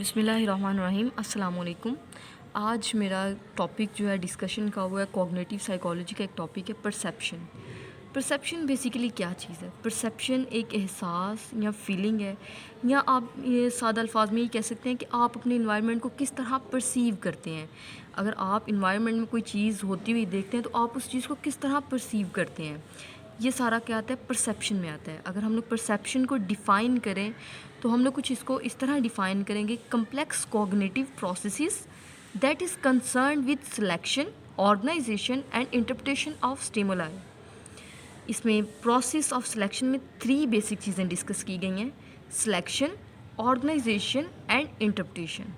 बिस्मिल्लाहिर्रहमानिर्रहीम अस्सलाम वालेकुम। आज मेरा टॉपिक जो है डिस्कशन का वो है कॉग्निटिव साइकोलॉजी का एक टॉपिक है परसेप्शन। परसेप्शन बेसिकली क्या चीज़ है? परसेप्शन एक एहसास या फीलिंग है, या आप ये सादा अल्फाज में ये कह सकते हैं कि आप अपने इन्वायरमेंट को किस तरह परसीव करते हैं। अगर आप इन्वायरमेंट में कोई चीज़ होती हुई देखते हैं तो आप उस चीज़ को किस तरह परसीव करते हैं, ये सारा क्या आता है? परसेप्शन में आता है। अगर हम लोग परसेप्शन को डिफ़ाइन करें तो हम लोग कुछ इसको इस तरह डिफ़ाइन करेंगे: complex cognitive processes that is concern with selection, organisation and interpretation of stimuli. इसमें प्रोसेस ऑफ सिलेक्शन में 3 बेसिक चीज़ें डिस्कस की गई हैं: selection, organisation and interpretation.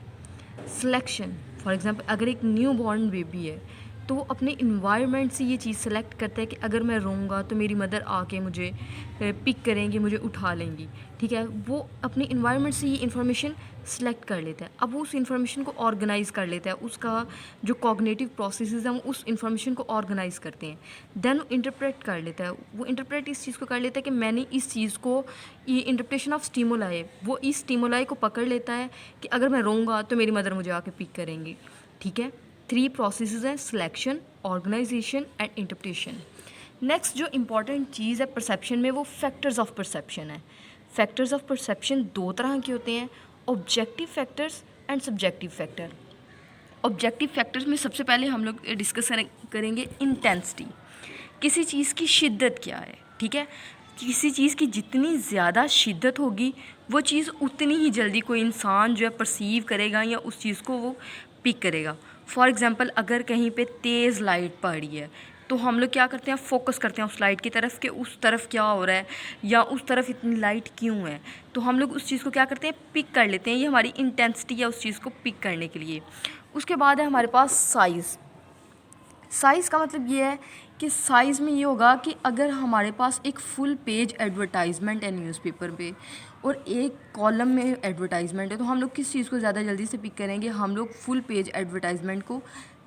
Selection, for example अगर एक न्यू बॉर्न बेबी है तो वो अपने इन्वायरमेंट से ये चीज़ सेलेक्ट करता है कि अगर मैं रोऊंगा तो मेरी मदर आके मुझे पिक करेंगी, मुझे उठा लेंगी। ठीक है, वो अपने इन्वायरमेंट से ये इन्फॉर्मेशन सेलेक्ट कर लेता है। अब वो उस इन्फॉर्मेशन को ऑर्गेनाइज कर लेता है, उसका जो कॉग्निटिव प्रोसेसेस हैं वो उस इन्फॉर्मेशन को ऑर्गेनाइज करते हैं। देन वो इंटरप्रेट कर लेता है। वो इंटरप्रेट इस चीज़ को कर लेता है कि मैंने इस चीज़ को, ये इंटरप्रेटेशन ऑफ स्टिमुलाई, वो इस स्टिमुलाई को पकड़ लेता है कि अगर मैं रोऊंगा तो मेरी मदर मुझे आके पिक करेंगी। ठीक है, 3 प्रोसेसेस हैं: selection, organisation and interpretation. Next जो इम्पॉर्टेंट चीज़ है परसेप्शन में, वो फैक्टर्स ऑफ परसेप्शन है। फैक्टर्स ऑफ परसेप्शन 2 तरह के होते हैं: objective factors and subjective factor. Objective factors में सबसे पहले हम लोग डिस्कस करेंगे इंटेंसिटी। किसी चीज़ की शिद्दत क्या है? ठीक है, किसी चीज़ की जितनी ज़्यादा शिद्दत होगी वो चीज़ उतनी ही जल्दी कोई इंसान जो है परसीव करेगा या उस चीज़ को वो पिक करेगा। फॉर एग्ज़ाम्पल अगर कहीं पे तेज़ लाइट पड़ रही है तो हम लोग क्या करते हैं? फोकस करते हैं उस लाइट की तरफ कि उस तरफ क्या हो रहा है या उस तरफ इतनी लाइट क्यों है। तो हम लोग उस चीज़ को क्या करते हैं? पिक कर लेते हैं। ये हमारी इंटेंसिटी है उस चीज़ को पिक करने के लिए। उसके बाद है हमारे पास साइज़। साइज़ का मतलब ये है कि साइज़ में ये होगा कि अगर हमारे पास एक फुल पेज एडवर्टाइजमेंट है न्यूज़पेपर पे और एक कॉलम में एडवर्टाइजमेंट है, तो हम लोग किस चीज़ को ज़्यादा जल्दी से पिक करेंगे? हम लोग फुल पेज एडवर्टाइजमेंट को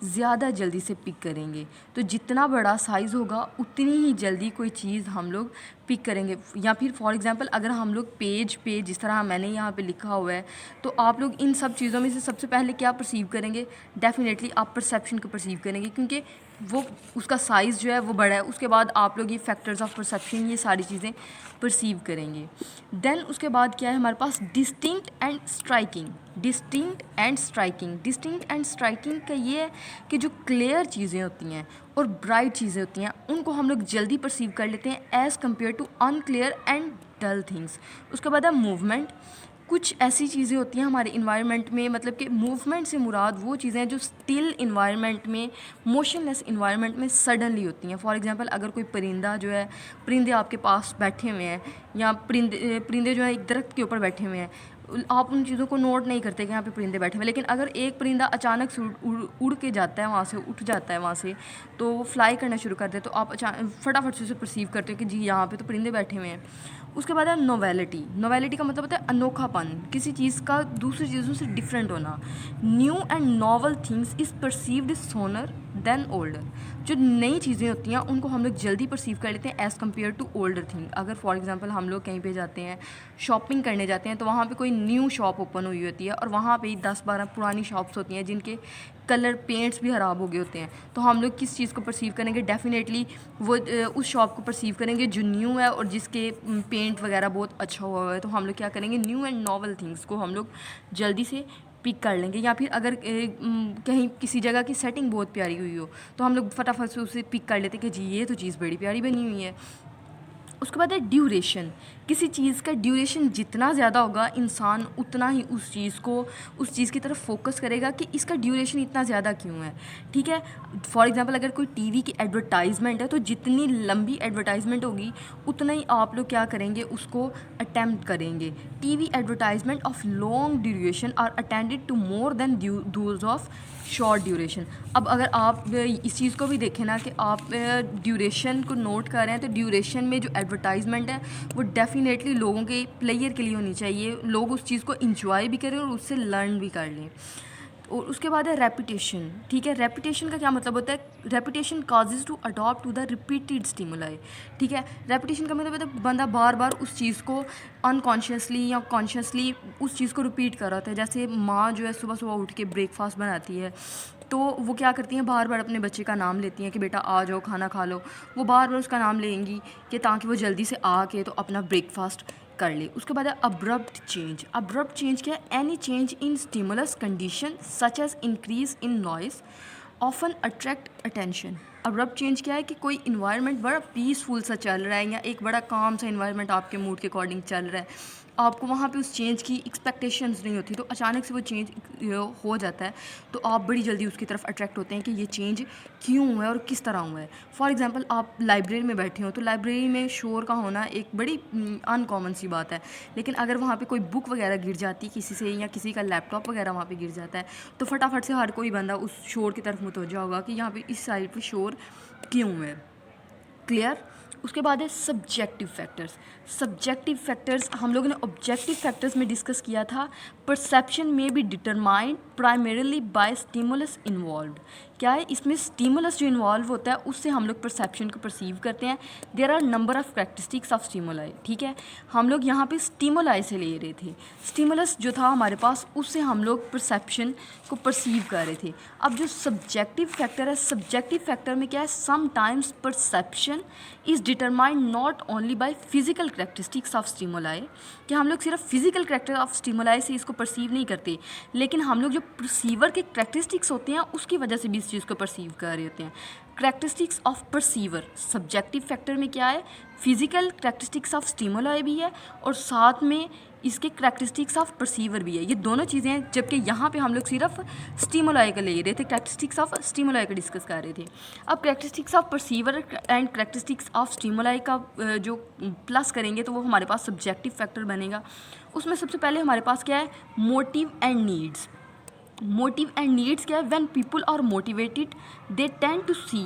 ज़्यादा जल्दी से पिक करेंगे। तो जितना बड़ा साइज़ होगा उतनी ही जल्दी कोई चीज़ हम लोग पिक करेंगे। या फिर फॉर एग्ज़ाम्पल अगर हम लोग पेज पे, जिस तरह मैंने यहाँ पे लिखा हुआ है, तो आप लोग इन सब चीज़ों में से सबसे पहले क्या परसीव करेंगे? डेफिनेटली आप परसेप्शन को परसीव करेंगे, क्योंकि वो उसका साइज़ जो है वो बड़ा है। उसके बाद आप लोग ये फैक्टर्स ऑफ परसेप्शन, ये सारी चीज़ें परसीव करेंगे। देन उसके बाद क्या है हमारे पास? Distinct and striking. Distinct and striking, distinct and striking का ये है कि जो क्लियर चीज़ें होती हैं और ब्राइट चीज़ें होती हैं उनको हम लोग जल्दी परसीव कर लेते हैं as compare to unclear and dull things. उसके बाद है मूवमेंट। कुछ ऐसी चीज़ें होती हैं हमारे इन्वायरमेंट में, मतलब कि मूवमेंट से मुराद वो चीज़ें हैं जो स्टिल इन्वायरमेंट में, मोशनलेस इन्वायरमेंट में सडनली होती हैं। फॉर एग्जांपल अगर कोई परिंदा जो है, परिंदे आपके पास बैठे हुए हैं या परिंदे परिंदे जो है एक दरख्त के ऊपर बैठे हुए हैं, आप उन चीज़ों को नोट नहीं करते कि यहाँ पे परिंदे बैठे हुए हैं। लेकिन अगर एक परिंदा अचानक से उड़ के जाता है, वहाँ से उठ जाता है वहाँ से, तो वो फ्लाई करना शुरू कर दे, तो आप फटाफट से उसे परसीव करते हो कि जी यहाँ पे तो परिंदे बैठे हुए हैं। उसके बाद है नोवेलिटी। नोवेलिटी का मतलब होता है अनोखापन, किसी चीज़ का दूसरी चीज़ों से डिफरेंट होना। New and novel things is perceived sooner than older. जो नई चीज़ें होती हैं उनको हम लोग जल्दी परसीव कर लेते हैं as compare to older thing. अगर फॉर एग्जांपल हम लोग कहीं पे जाते हैं, शॉपिंग करने जाते हैं, तो वहाँ पे कोई न्यू शॉप ओपन हुई होती है और वहाँ पे ही 10-12 पुरानी शॉप्स होती हैं जिनके कलर पेंट्स भी ख़राब हो गए होते हैं। तो हम लोग किस चीज़ को परसीव करेंगे? डेफिनेटली वो उस शॉप को परसीव करेंगे जो न्यू है और जिसके पेंट वगैरह बहुत अच्छा हुआ है। तो हम लोग क्या करेंगे? न्यू एंड नॉवल थिंग्स को हम लोग जल्दी से पिक कर लेंगे। या फिर अगर कहीं किसी जगह की सेटिंग बहुत प्यारी हुई हो तो हम लोग फटाफट से उसे पिक कर लेते हैं कि जी ये तो चीज़ बड़ी प्यारी बनी हुई है। उसके बाद है ड्यूरेशन। किसी चीज़ का ड्यूरेशन जितना ज़्यादा होगा, इंसान उतना ही उस चीज़ की तरफ फोकस करेगा कि इसका ड्यूरेशन इतना ज़्यादा क्यों है। ठीक है, फॉर एग्जांपल अगर कोई टीवी की एडवर्टाइजमेंट है तो जितनी लंबी एडवर्टाइजमेंट होगी उतना ही आप लोग क्या करेंगे? उसको अटैम्प्ट करेंगे। TV advertisement of long duration are attended to more than those of short duration. अब अगर आप इस चीज़ को भी देखें ना कि आप ड्यूरेशन को नोट कर रहे हैं, तो ड्यूरेशन में जो एडवर्टाइजमेंट है वो डेफिनेटली लोगों के, प्लेयर के लिए होनी चाहिए। लोग उस चीज़ को इंजॉय भी करें और उससे लर्न भी कर लें। और उसके बाद है रेपिटेशन, ठीक है। रेपिटेशन का क्या मतलब होता है, repetition causes to adopt to the repeated stimuli, ठीक है। रेपिटेशन का मतलब होता है बंदा बार बार उस चीज़ को अनकॉन्शियसली या कॉन्शियसली उस चीज़ को रिपीट कर रहा होता है। जैसे माँ जो है सुबह सुबह उठ के ब्रेकफास्ट बनाती है, तो वो क्या करती हैं, बार बार अपने बच्चे का नाम लेती हैं कि बेटा आ जाओ खाना खा लो। वो बार बार उसका नाम लेंगी कि ताकि वो जल्दी से आके तो अपना ब्रेकफास्ट कर ले। उसके बाद है अब्रप्ट चेंज। अब्रप्ट चेंज क्या है, any change in stimulus condition such as increase in noise often attract attention. Abrupt change क्या है कि कोई इन्वायरमेंट बड़ा पीसफुल सा चल रहा है या एक बड़ा काम सा इन्वायरमेंट आपके मूड के अकॉर्डिंग चल रहा है, आपको वहाँ पे उस चेंज की एक्सपेक्टेशंस नहीं होती, तो अचानक से वो चेंज हो जाता है, तो आप बड़ी जल्दी उसकी तरफ अट्रैक्ट होते हैं कि ये चेंज क्यों हुआ है और किस तरह हुआ है। फॉर एग्जांपल आप लाइब्रेरी में बैठे हो, तो लाइब्रेरी में शोर का होना एक बड़ी अनकॉमन सी बात है, लेकिन अगर वहाँ पे कोई बुक वगैरह गिर जाती किसी से या किसी का लैपटॉप वगैरह वहाँ पे गिर जाता है, तो फटाफट से हर कोई बंदा उस शोर की तरफ मुतवज्जा होगा कि यहाँ पे इस साइड पे शोर क्यों है। क्लियर। उसके बाद है सब्जेक्टिव फैक्टर्स। सब्जेक्टिव फैक्टर्स हम लोगों ने ऑब्जेक्टिव फैक्टर्स में डिस्कस किया था। परसेप्शन में be determined primarily by stimulus involved. क्या है, इसमें स्टिमुलस जो इन्वॉल्व होता है उससे हम लोग परसेप्शन को परसीव करते हैं। There are number of characteristics of stimuli, ठीक है। हम लोग यहाँ पे स्टिमुलाई से ले रहे थे, स्टिमुलस जो था हमारे पास उससे हम लोग परसेप्शन को परसीव कर रहे थे। अब जो सब्जेक्टिव फैक्टर है, सब्जेक्टिव फैक्टर में क्या है, sometimes perception is determined not only by physical characteristics of stimuli, कि हम लोग सिर्फ फिजिकल कैरेक्टर ऑफ स्टिमुलाई से इसको परसीव नहीं करते, लेकिन हम लोग जो परसीवर के कैरेक्टरिस्टिक्स होते हैं उसकी वजह से भी इस चीज़ को परसीव कर रहे होते हैं। Characteristics of perceiver, subjective factor में क्या है, फिजिकल कैरेक्टरिस्टिक्स ऑफ स्टिमुलाई भी है और साथ में इसके कैरेक्टरिस्टिक्स ऑफ परसीवर भी है। ये दोनों चीज़ें हैं, जबकि यहाँ पे हम लोग सिर्फ स्टिमुलाई का ले रहे थे, कैरेक्टरिस्टिक्स ऑफ स्टिमुलाई का डिस्कस कर रहे थे। अब characteristics of perceiver and characteristics of stimuli का जो प्लस करेंगे तो वो हमारे पास सब्जेक्टिव फैक्टर बनेगा। उसमें सबसे पहले हमारे पास क्या है, motive and needs. Motive and needs क्या है, when people are motivated they tend to see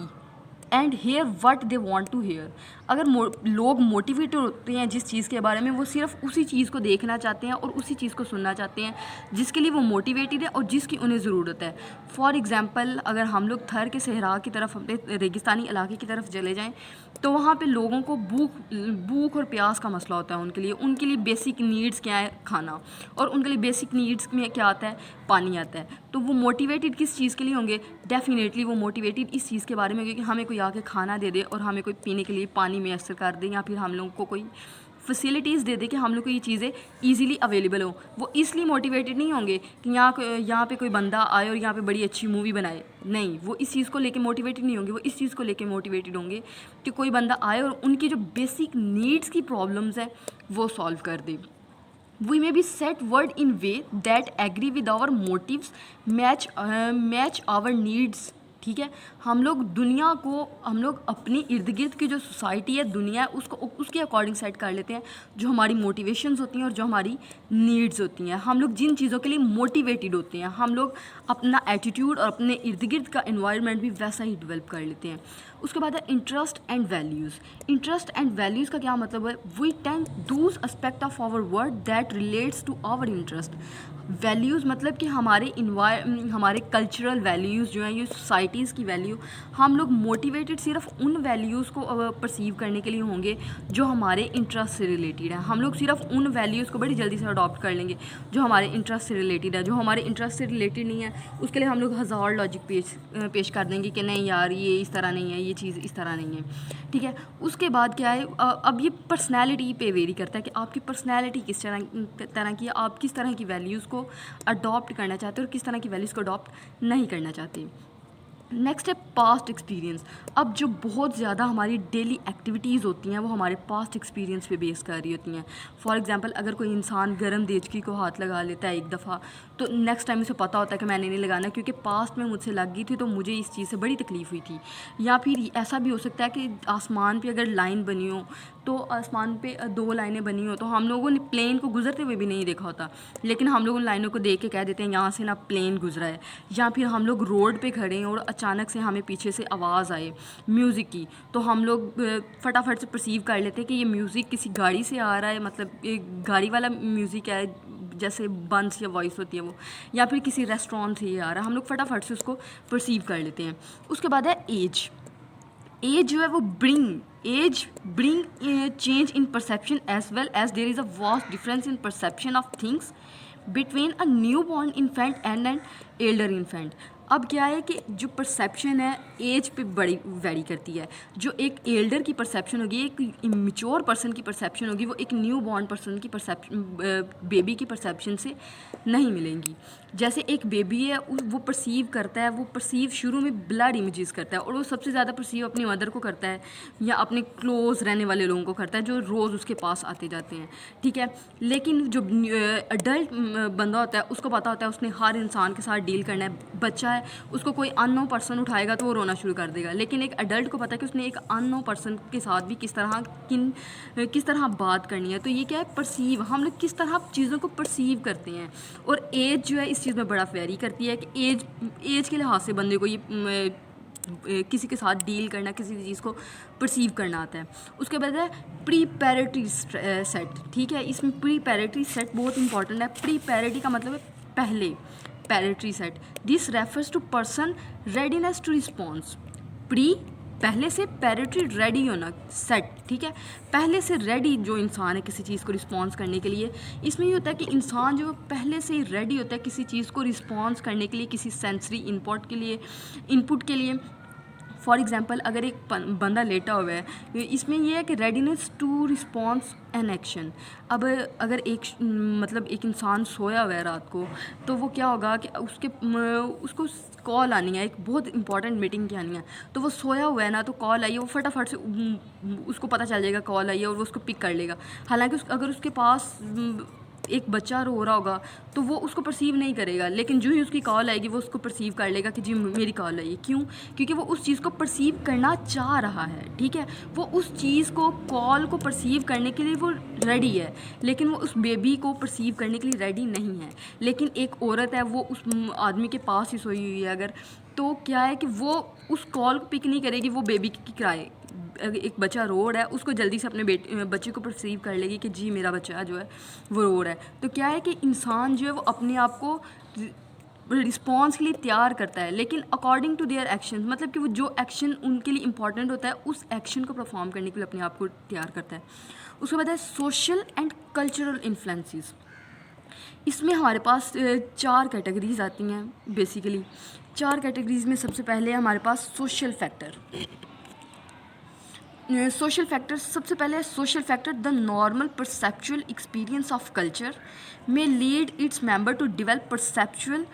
and hear what they want to hear. अगर लोग मोटिवेटेड होते हैं जिस चीज़ के बारे में, वो सिर्फ उसी चीज़ को देखना चाहते हैं और उसी चीज़ को सुनना चाहते हैं जिसके लिए वो मोटिवेटेड है और जिसकी उन्हें ज़रूरत है। फॉर एग्ज़ाम्पल अगर हम लोग थर के सहरा की तरफ, अपने रेगिस्तानी इलाके की तरफ चले जाएँ, तो वहाँ पे लोगों को भूख और प्यास का मसला होता है। उनके लिए बेसिक नीड्स क्या है, खाना, और उनके लिए बेसिक नीड्स में क्या आता है, पानी आता है। तो वो मोटिवेटेड किस चीज़ के लिए होंगे, डेफिनेटली वो मोटिवेटेड इस चीज़ के बारे में होंगे कि हमें कोई आके खाना दे दे और हमें कोई पीने के लिए पानी मैसर कर दे, या फिर हम लोगों को कोई फैसिलिटीज़ दे दे कि हम लोग को ये चीज़ें ईजिली अवेलेबल हो। वो इसलिए मोटिवेटेड नहीं होंगे कि यहाँ पे कोई बंदा आए और यहाँ पे बड़ी अच्छी मूवी बनाए, नहीं, वो इस चीज़ को लेके मोटिवेटेड नहीं होंगे। वो इस चीज़ को लेके मोटिवेटेड होंगे कि कोई बंदा आए और उनकी जो बेसिक नीड्स की प्रॉब्लम्स है वो सॉल्व कर दे। We may be set word in way that agree with our motives, match our needs, ठीक है। हम लोग अपनी इर्द गिर्द की जो सोसाइटी है, दुनिया है, उसके अकॉर्डिंग सेट कर लेते हैं जो हमारी मोटिवेशंस होती हैं और जो हमारी नीड्स होती हैं। हम लोग जिन चीज़ों के लिए मोटिवेटेड होते हैं, हम लोग अपना एटीट्यूड और अपने इर्द गिर्द का एनवायरनमेंट भी वैसा ही डेवलप कर लेते हैं। उसके बाद है interest and values. Interest and values का क्या मतलब है, we tend those aspect of our word that relates to our interest. Values मतलब कि हमारे कल्चरल वैल्यूज़ जो हैं, ये सोसाइटीज़ की वैल्यू, हम लोग मोटिवेटेड सिर्फ उन वैल्यूज़ को परसीव करने के लिए होंगे जो हमारे इंटरेस्ट से रिलेटेड है। हम लोग सिर्फ उन वैल्यूज़ को बड़ी जल्दी से अडॉप्ट कर लेंगे जो हमारे इंटरेस्ट से रिलेटेड है। जो हमारे इंटरेस्ट से रिलेटेड नहीं है उसके लिए हम लोग हज़ार लॉजिक पेश कर देंगे कि नहीं यार, ये इस तरह नहीं है, ये चीज़ इस तरह नहीं है, ठीक है। उसके बाद क्या है, अब ये पर्सनैलिटी पे वेरी करता है कि आपकी पर्सनैलिटी किस तरह की है, आप किस तरह की वैल्यूज़ को अडॉप्ट करना चाहते हो और किस तरह की वैल्यूज़ को अडॉप्ट नहीं करना चाहते। नेक्स्ट है पास्ट एक्सपीरियंस। अब जो बहुत ज़्यादा हमारी डेली एक्टिविटीज़ होती हैं वो हमारे पास्ट एक्सपीरियंस पे बेस कर रही होती हैं। फॉर एग्जांपल अगर कोई इंसान गर्म देचकी को हाथ लगा लेता है एक दफ़ा, तो नेक्स्ट टाइम उसे पता होता है कि मैंने नहीं लगाना क्योंकि पास्ट में मुझसे लग गई थी तो मुझे इस चीज़ से बड़ी तकलीफ़ हुई थी। या फिर ऐसा भी हो सकता है कि आसमान पे अगर लाइन बनी हो तो आसमान पे दो लाइनें बनी हो तो हम लोगों ने प्लेन को गुजरते हुए भी नहीं देखा होता, लेकिन हम लोग उन लाइनों को देख के कह देते हैं यहाँ से ना प्लेन गुजरा है। या फिर हम लोग रोड पे खड़े हैं और अचानक से हमें पीछे से आवाज़ आए म्यूज़िक की, तो हम लोग फटाफट से परसीव कर लेते हैं कि ये म्यूज़िक किसी गाड़ी से आ रहा है, मतलब एक गाड़ी वाला म्यूज़िक है, जैसे बंस या वॉइस होती है वो, या फिर किसी रेस्टोरेंट से ये आ रहा है। हम लोग फटाफट से उसको परसीव कर लेते हैं। उसके बाद है एज। एज जो है वो bring change in perception as well as there is a vast difference in perception of things between a newborn infant and an elder infant. अब क्या है कि जो परसेप्शन है एज पे बड़ी वेरी करती है। जो एक एल्डर की परसेप्शन होगी, एक मेच्योर पर्सन की परसेप्शन होगी, वो एक न्यू बॉर्न पर्सन की परसेप्शन, बेबी की परसेप्शन से नहीं मिलेंगी। जैसे एक बेबी है वो परसीव करता है, वो परसीव शुरू में ब्लड इमेजेस करता है और वो सबसे ज़्यादा परसीव अपनी मदर को करता है या अपने क्लोज रहने वाले लोगों को करता है जो रोज़ उसके पास आते जाते हैं, ठीक है। लेकिन जो अडल्ट बंदा होता है उसको पता होता है उसने हर इंसान के साथ डील करना है। बच्चा है उसको कोई अननोन पर्सन उठाएगा तो वो रोना शुरू कर देगा, लेकिन एक अडल्ट को पता है कि उसने एक अननोन पर्सन के साथ भी किस तरह बात करनी है। तो ये क्या है, परसीव, हम लोग किस तरह चीज़ों को परसीव करते हैं। और एज जो है इस चीज़ में बड़ा वेरी करती है कि एज के लिहाज से बंदे को ये किसी के साथ डील करना, किसी चीज़ को परसीव करना आता है। उसके बाद है प्रीपैरेटरी सेट, ठीक है। इसमें प्रीपैरेटरी सेट बहुत इंपॉर्टेंट है। प्रीपैरेटरी का मतलब है पहले, preparatory set, this refers to person readiness to response. Pre पहले से, पैरेटरी रेडी होना, सेट, ठीक है, पहले से रेडी जो इंसान है किसी चीज़ को रिस्पॉन्स करने के लिए। इसमें ये होता है कि इंसान जो पहले से ही रेडी होता है किसी चीज़ को रिस्पॉन्स करने के लिए, किसी सेंसरी इनपुट के लिए। फॉर एग्ज़ाम्पल अगर एक बंदा लेटा हुआ है, इसमें यह है कि readiness to response an action. अब अगर एक इंसान सोया हुआ है रात को, तो वो क्या होगा कि उसको कॉल आनी है, एक बहुत इंपॉर्टेंट मीटिंग की आनी है, तो वो सोया हुआ है ना, तो कॉल आई है, वो फटाफट से उसको पता चल जाएगा कॉल आई है और वो उसको पिक कर लेगा। हालांकि अगर उसके पास एक बच्चा रो रहा होगा तो वो उसको परसीव नहीं करेगा, लेकिन जो ही उसकी कॉल आएगी वो उसको परसीव कर लेगा कि जी मेरी कॉल आई है। क्यों? क्योंकि वो उस चीज़ को परसीव करना चाह रहा है, ठीक है। वो उस चीज़ को, कॉल को परसीव करने के लिए वो रेडी है, लेकिन वो उस बेबी को परसीव करने के लिए रेडी नहीं है। लेकिन एक औरत है, वो उस आदमी के पास ही सोई हुई है अगर, तो क्या है कि वो उस कॉल को पिक नहीं करेगी, वो बेबी की किराए, एक बच्चा रो रहा है उसको जल्दी से अपने बच्चे को परसीव कर लेगी कि जी मेरा बच्चा जो है वो रो रहा है। तो क्या है कि इंसान जो है वो अपने आप को रिस्पॉन्स के लिए तैयार करता है, लेकिन अकॉर्डिंग टू देयर एक्शन, मतलब कि वो जो एक्शन उनके लिए इंपॉर्टेंट होता है उस एक्शन को परफॉर्म करने के लिए अपने आप को तैयार करता है। उसके बाद है सोशल एंड कल्चरल इन्फ्लुएंसेस। इसमें हमारे पास 4 कैटेगरीज आती हैं बेसिकली। 4 कैटेगरीज में सबसे पहले है हमारे पास सोशल फैक्टर। सोशल फैक्टर, सबसे पहले है social factor. The normal perceptual experience of culture में lead its member to develop perceptual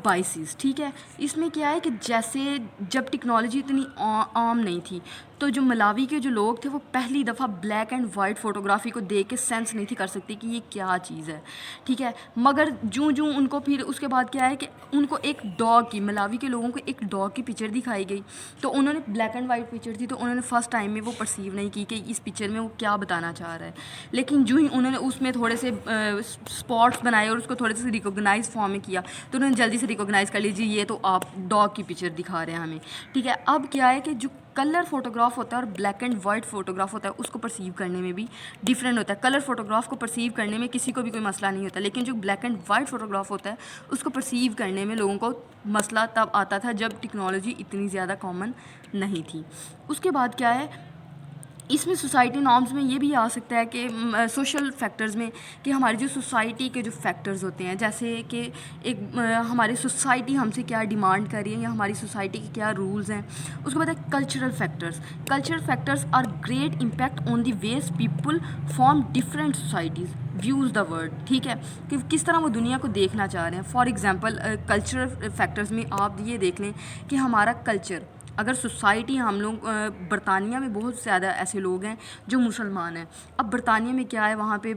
biases, ठीक है। इसमें क्या है कि जैसे जब टेक्नोलॉजी इतनी आम नहीं थी, तो जो मलावी के जो लोग थे वो पहली दफ़ा ब्लैक एंड वाइट फ़ोटोग्राफी को देख के सेंस नहीं थी कर सकती कि ये क्या चीज़ है, ठीक है। मगर जूँ उनको फिर उसके बाद क्या है कि उनको एक डॉग की, मलावी के लोगों को एक डॉग की पिक्चर दिखाई गई, तो उन्होंने ब्लैक एंड वाइट पिक्चर थी, तो उन्होंने फर्स्ट टाइम में वो परसीव नहीं की कि इस पिक्चर में वो क्या बताना चाह रहा है। लेकिन जूँ ही उन्होंने उसमें थोड़े से स्पॉट्स बनाए और उसको थोड़े से रिकॉग्नाइज फॉर्म में किया, तो उन्होंने जल्दी से रिकॉग्नाइज़ कर लीजिए ये तो आप डॉग की पिक्चर दिखा रहे हैं हमें, ठीक है। अब क्या है कि जो कलर फोटोग्राफ होता है और ब्लैक एंड वाइट फोटोग्राफ होता है उसको परसीव करने में भी डिफरेंट होता है। कलर फोटोग्राफ को परसीव करने में किसी को भी कोई मसला नहीं होता, लेकिन जो ब्लैक एंड वाइट फोटोग्राफ होता है उसको परसीव करने में लोगों को मसला तब आता था जब टेक्नोलॉजी इतनी ज़्यादा कॉमन नहीं थी। उसके बाद क्या है, इसमें सोसाइटी नॉर्म्स में ये भी आ सकता है कि सोशल फैक्टर्स में कि हमारी जो सोसाइटी के जो फैक्टर्स होते हैं, जैसे कि एक हमारी सोसाइटी हमसे क्या डिमांड कर रही है या हमारी सोसाइटी के क्या रूल्स हैं। उसके बाद है cultural factors. Cultural factors are great impact on the ways people form different societies views the world, ठीक है, कि किस तरह वो दुनिया को देखना चाह रहे हैं। फॉर एग्ज़ाम्पल कल्चरल फैक्टर्स में आप ये देख लें कि हमारा कल्चर, अगर सोसाइटी हम लोग बरतानिया में बहुत ज़्यादा ऐसे लोग हैं जो मुसलमान हैं। अब बरतानिया में क्या है, वहाँ पे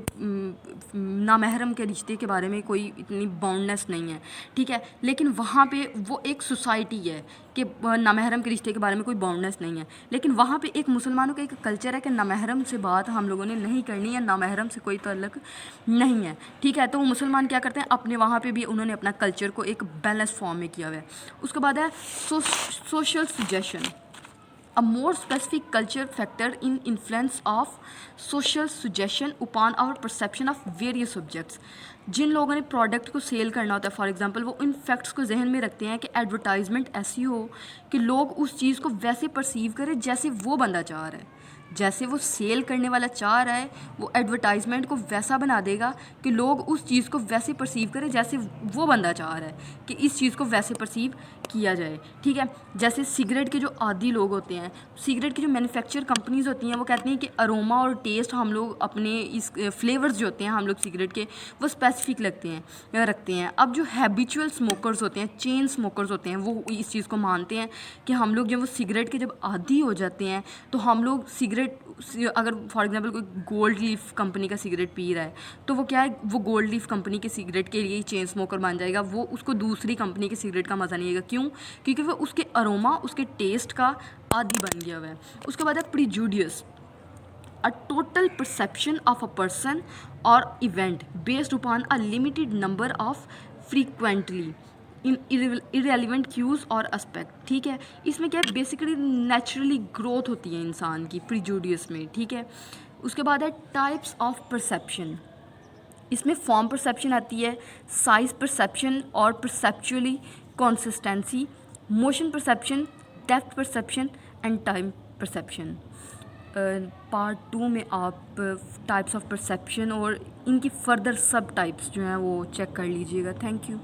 नामहरम के रिश्ते के बारे में कोई इतनी बाउंडनेस नहीं है, ठीक है। लेकिन वहाँ पे वो एक सोसाइटी है कि नामहरम के रिश्ते के बारे में कोई बाउंडनेस नहीं है। लेकिन वहाँ पे एक मुसलमानों का एक कल्चर है कि नामहरम से बात हम लोगों ने नहीं करनी है, नामहरम से कोई ताल्लुक नहीं है, ठीक है। तो वो मुसलमान क्या करते हैं, अपने वहाँ पे भी उन्होंने अपना कल्चर को एक बैलेंस फॉर्म में किया हुआ है। उसके बाद है social suggestion, a more specific culture factor in influence of social suggestion upon our perception of various subjects। जिन लोगों ने प्रोडक्ट को सेल करना होता है, फॉर एग्जांपल, वो इन फैक्ट्स को जहन में रखते हैं कि एडवर्टाइजमेंट ऐसी हो कि लोग उस चीज़ को वैसे परसीव करें जैसे वो बंदा चाह रहा है, जैसे वो सेल करने वाला चाह रहा है, वो एडवर्टाइजमेंट को वैसा बना देगा कि लोग उस चीज़ को वैसे परसीव करें जैसे वो बंदा चाह रहा है कि इस चीज़ को वैसे परसीव किया जाए, ठीक है। जैसे सिगरेट के जो आदी लोग होते हैं, सिगरेट की जो मैन्युफैक्चर कंपनीज़ होती हैं, वो कहती हैं कि अरोमा और टेस्ट हम लोग अपने इस फ्लेवर्स जो होते हैं हम लोग सिगरेट के, वो स्पेसिफिक रखते हैं। अब जो हैबिचुअल स्मोकर्स होते हैं, चेन स्मोकर्स होते हैं, वो इस चीज़ को मानते हैं कि हम लोग जब वो सिगरेट के जब आदी हो जाते हैं तो हम लोग सिगरेट, अगर फॉर एग्जांपल कोई गोल्ड लीफ कंपनी का सिगरेट पी रहा है तो वो क्या है, वो गोल्ड लीफ कंपनी के सिगरेट के लिए चेन स्मोकर बन जाएगा, वो उसको दूसरी कंपनी के सिगरेट का मज़ा नहीं आएगा। क्यों? क्योंकि वो उसके अरोमा, उसके टेस्ट का आदी बन गया हुआ है। उसके बाद है प्रीजुडियस, a total perception of a person or event based upon a limited number of frequently in irrelevant cues और aspect, ठीक है। इसमें क्या है, बेसिकली नेचुरली ग्रोथ होती है इंसान की प्रीजुडियस में, ठीक है। उसके बाद है टाइप्स ऑफ परसेप्शन, इसमें फॉर्म परसेप्शन आती है, साइज परसेप्शन और perceptually consistency, motion perception, depth perception and time perception. Part 2 में आप टाइप्स ऑफ परसेप्शन और इनकी फर्दर सब टाइप्स जो हैं वो चेक कर लीजिएगा। Thank you.